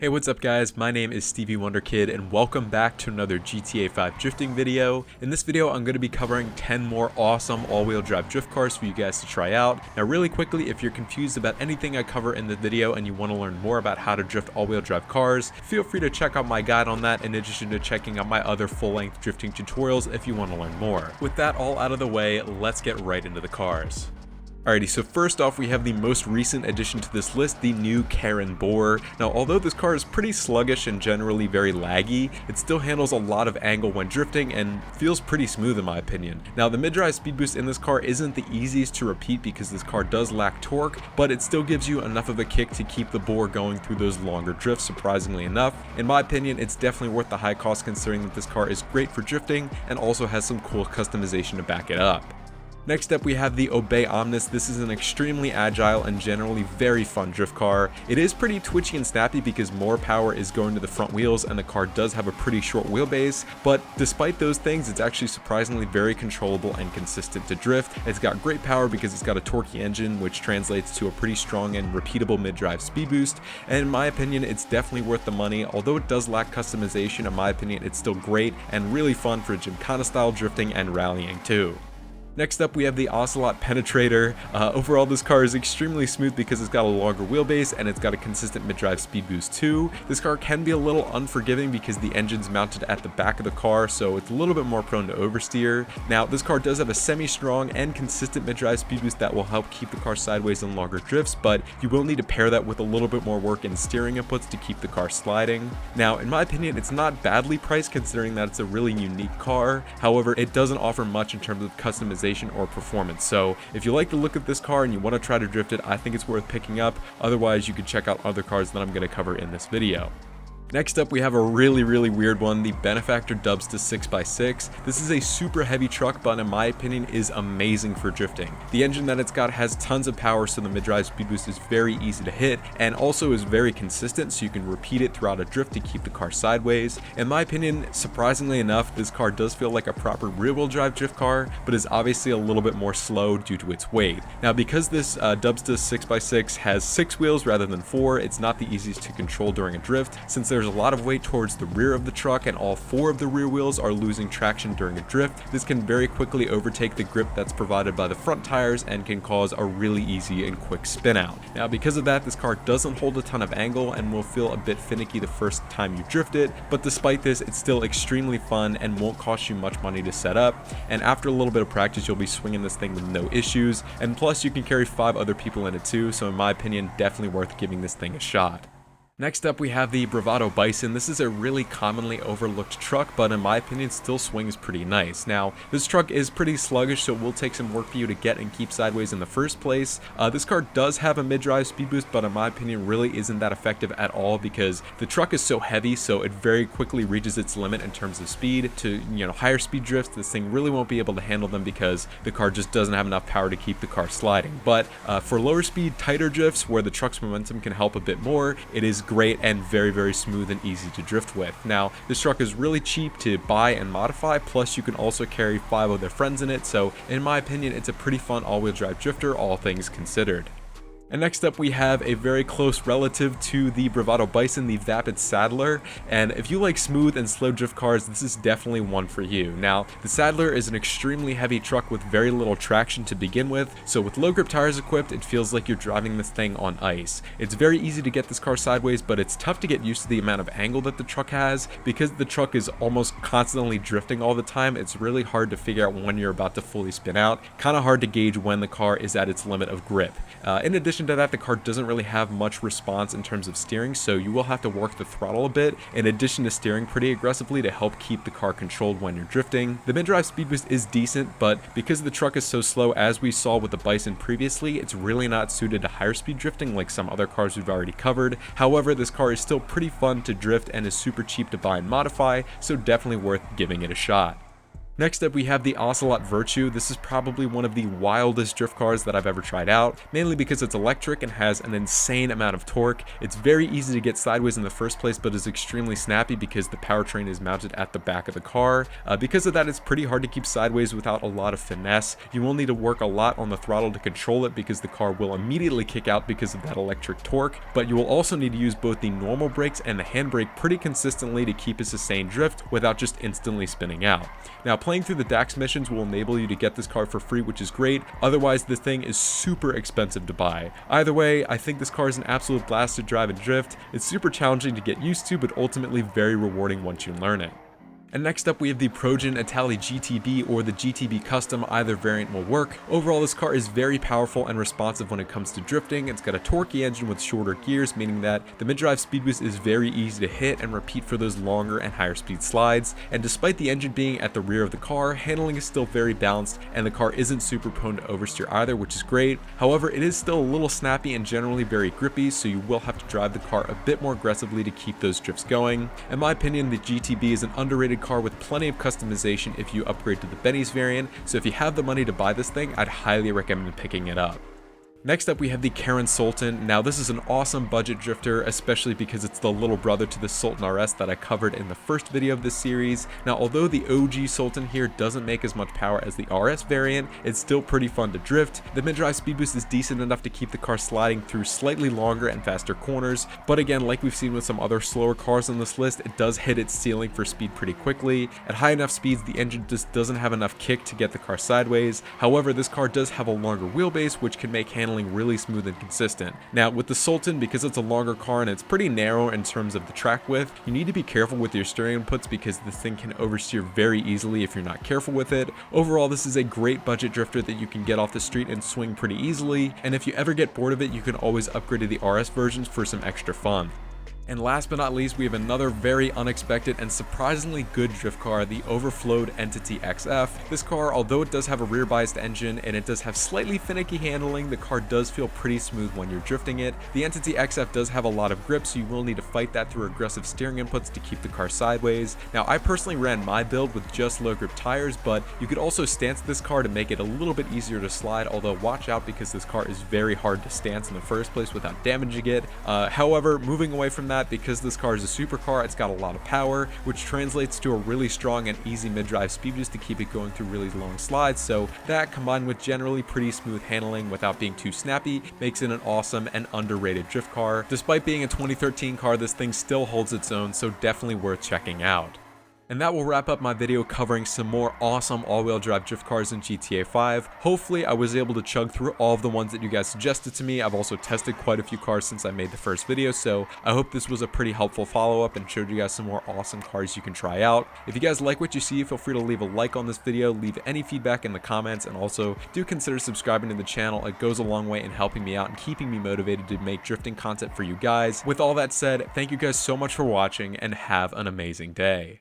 Hey, what's up guys? My name is StevieWunderKid and welcome back to another GTA 5 drifting video. In this video, I'm going to be covering 10 more awesome all-wheel drive drift cars for you guys to try out. Now really quickly, if you're confused about anything I cover in the video and you want to learn more about how to drift all-wheel drive cars, feel free to check out my guide on that in addition to checking out my other full-length drifting tutorials if you want to learn more. With that all out of the way, let's get right into the cars. Alrighty, so first off we have the most recent addition to this list, the new Karen Boar. Now although this car is pretty sluggish and generally very laggy, it still handles a lot of angle when drifting and feels pretty smooth in my opinion. Now the mid-drive speed boost in this car isn't the easiest to repeat because this car does lack torque, but it still gives you enough of a kick to keep the Boar going through those longer drifts, surprisingly enough. In my opinion, it's definitely worth the high cost considering that this car is great for drifting and also has some cool customization to back it up. Next up we have the Obey Omnis. This is an extremely agile and generally very fun drift car. It is pretty twitchy and snappy because more power is going to the front wheels and the car does have a pretty short wheelbase, but despite those things it's actually surprisingly very controllable and consistent to drift. It's got great power because it's got a torquey engine which translates to a pretty strong and repeatable mid-drive speed boost, and in my opinion it's definitely worth the money. Although it does lack customization, in my opinion it's still great and really fun for gymkhana style drifting and rallying too. Next up we have the Ocelot Penetrator. Overall this car is extremely smooth because it's got a longer wheelbase and it's got a consistent mid-drive speed boost too. This car can be a little unforgiving because the engine's mounted at the back of the car, so it's a little bit more prone to oversteer. Now this car does have a semi-strong and consistent mid-drive speed boost that will help keep the car sideways in longer drifts, but you will need to pair that with a little bit more work in steering inputs to keep the car sliding. Now in my opinion it's not badly priced considering that it's a really unique car, however it doesn't offer much in terms of customization or performance. So if you like the look of this car and you want to try to drift it, I think it's worth picking up. Otherwise you could check out other cars that I'm going to cover in this video. Next up we have a really weird one, the Benefactor Dubsta 6x6. This is a super heavy truck, but in my opinion is amazing for drifting. The engine that it's got has tons of power, so the mid-drive speed boost is very easy to hit and also is very consistent, so you can repeat it throughout a drift to keep the car sideways. In my opinion, surprisingly enough, this car does feel like a proper rear-wheel drive drift car, but is obviously a little bit more slow due to its weight. Now because this Dubsta 6x6 has 6 wheels rather than 4, it's not the easiest to control during a drift, since there's a lot of weight towards the rear of the truck and all 4 of the rear wheels are losing traction during a drift. This can very quickly overtake the grip that's provided by the front tires and can cause a really easy and quick spin out. Now because of that, this car doesn't hold a ton of angle and will feel a bit finicky the first time you drift it, but despite this it's still extremely fun and won't cost you much money to set up, and after a little bit of practice you'll be swinging this thing with no issues, and plus you can carry 5 other people in it too, so in my opinion definitely worth giving this thing a shot. Next up we have the Bravado Bison. This is a really commonly overlooked truck, but in my opinion still swings pretty nice. Now this truck is pretty sluggish, so it will take some work for you to get and keep sideways in the first place. This car does have a mid-drive speed boost, but in my opinion really isn't that effective at all because the truck is so heavy, so it very quickly reaches its limit in terms of speed. To higher speed drifts, this thing really won't be able to handle them because the car just doesn't have enough power to keep the car sliding. But for lower speed, tighter drifts where the truck's momentum can help a bit more, it is great and very smooth and easy to drift with. Now this truck is really cheap to buy and modify, plus you can also carry 5 other friends in it, so in my opinion it's a pretty fun all-wheel drive drifter, all things considered. And next up we have a very close relative to the Bravado Bison, the Vapid Saddler, and if you like smooth and slow drift cars, this is definitely one for you. Now the Saddler is an extremely heavy truck with very little traction to begin with, so with low grip tires equipped it feels like you're driving this thing on ice. It's very easy to get this car sideways, but it's tough to get used to the amount of angle that the truck has. Because the truck is almost constantly drifting all the time, it's really hard to figure out when you're about to fully spin out, kind of hard to gauge when the car is at its limit of grip. In addition to that, the car doesn't really have much response in terms of steering, so you will have to work the throttle a bit in addition to steering pretty aggressively to help keep the car controlled when you're drifting. The mid-drive speed boost is decent, but because the truck is so slow, as we saw with the Bison previously, it's really not suited to higher speed drifting like some other cars we've already covered. However, this car is still pretty fun to drift and is super cheap to buy and modify, so definitely worth giving it a shot. Next up, we have the Ocelot Virtue. This is probably one of the wildest drift cars that I've ever tried out, mainly because it's electric and has an insane amount of torque. It's very easy to get sideways in the first place, but is extremely snappy because the powertrain is mounted at the back of the car. Because of that, it's pretty hard to keep sideways without a lot of finesse. You will need to work a lot on the throttle to control it because the car will immediately kick out because of that electric torque, but you will also need to use both the normal brakes and the handbrake pretty consistently to keep a sustained drift without just instantly spinning out. Now, playing through the DAX missions will enable you to get this car for free, which is great. Otherwise, this thing is super expensive to buy. Either way, I think this car is an absolute blast to drive and drift. It's super challenging to get used to, but ultimately very rewarding once you learn it. And next up, we have the Progen Italy GTB, or the GTB Custom. Either variant will work. Overall, this car is very powerful and responsive when it comes to drifting. It's got a torquey engine with shorter gears, meaning that the mid-drive speed boost is very easy to hit and repeat for those longer and higher speed slides. And despite the engine being at the rear of the car, handling is still very balanced, and the car isn't super prone to oversteer either, which is great. However, it is still a little snappy and generally very grippy, so you will have to drive the car a bit more aggressively to keep those drifts going. In my opinion, the GTB is an underrated car with plenty of customization if you upgrade to the Benny's variant, so if you have the money to buy this thing, I'd highly recommend picking it up. Next up, we have the Karen Sultan. Now, this is an awesome budget drifter, especially because it's the little brother to the Sultan RS that I covered in the first video of this series. Now, although the OG Sultan here doesn't make as much power as the RS variant, it's still pretty fun to drift. The mid-drive speed boost is decent enough to keep the car sliding through slightly longer and faster corners, but again, like we've seen with some other slower cars on this list, it does hit its ceiling for speed pretty quickly. At high enough speeds, the engine just doesn't have enough kick to get the car sideways. However, this car does have a longer wheelbase, which can make handling really smooth and consistent. Now, with the Sultan, because it's a longer car and it's pretty narrow in terms of the track width, you need to be careful with your steering inputs because this thing can oversteer very easily if you're not careful with it. Overall, this is a great budget drifter that you can get off the street and swing pretty easily, and if you ever get bored of it, you can always upgrade to the RS versions for some extra fun. And last but not least, we have another very unexpected and surprisingly good drift car, the Overflowed Entity XF. This car, although it does have a rear biased engine and it does have slightly finicky handling, the car does feel pretty smooth when you're drifting it. The Entity XF does have a lot of grip, so you will need to fight that through aggressive steering inputs to keep the car sideways. Now, I personally ran my build with just low grip tires, but you could also stance this car to make it a little bit easier to slide, although watch out because this car is very hard to stance in the first place without damaging it. However, moving away from that, because this car is a supercar, it's got a lot of power, which translates to a really strong and easy mid-drive speed boost to keep it going through really long slides. So that, combined with generally pretty smooth handling without being too snappy, makes it an awesome and underrated drift car. Despite being a 2013 car, this thing still holds its own, so definitely worth checking out. And that will wrap up my video covering some more awesome all-wheel drive drift cars in GTA 5. Hopefully I was able to chug through all of the ones that you guys suggested to me. I've also tested quite a few cars since I made the first video, so I hope this was a pretty helpful follow-up and showed you guys some more awesome cars you can try out. If you guys like what you see, feel free to leave a like on this video, leave any feedback in the comments, and also do consider subscribing to the channel. It goes a long way in helping me out and keeping me motivated to make drifting content for you guys. With all that said, thank you guys so much for watching and have an amazing day.